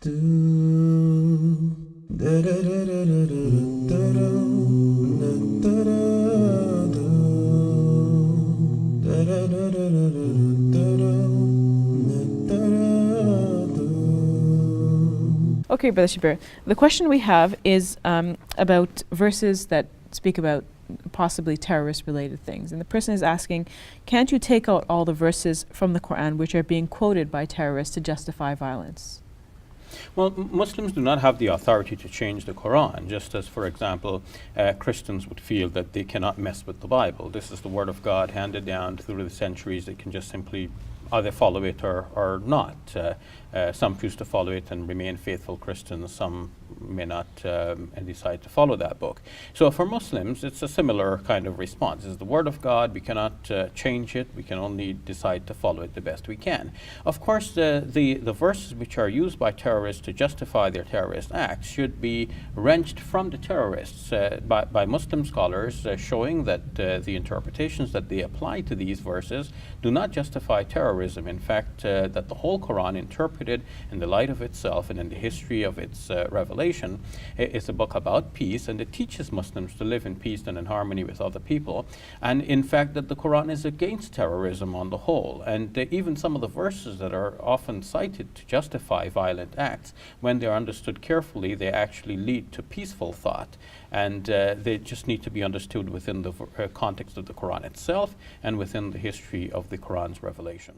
Okay, Brother Shabir, the question we have is about verses that speak about possibly terrorist-related things. And the person is asking, can't you take out all the verses from the Qur'an which are being quoted by terrorists to justify violence? Well, Muslims do not have the authority to change the Quran, just as, for example, Christians would feel that they cannot mess with the Bible. This is the Word of God handed down through the centuries. They can just simply either follow it or not. Some choose to follow it and remain faithful Christians. Some may not and decide to follow that book. So for Muslims, it's a similar kind of response. It's the Word of God. We cannot change it. We can only decide to follow it the best we can. Of course, the verses which are used by terrorists to justify their terrorist acts should be wrenched from the terrorists by Muslim scholars, showing that the interpretations that they apply to these verses do not justify terrorism. In fact, that the whole Quran interpreted in the light of itself and in the history of its revelation is a book about peace, and it teaches Muslims to live in peace and in harmony with other people. And in fact, that the Quran is against terrorism on the whole. And even some of the verses that are often cited to justify violent acts, when they're understood carefully, they actually lead to peaceful thought. And they just need to be understood within the context of the Quran itself and within the history of the Quran's revelation.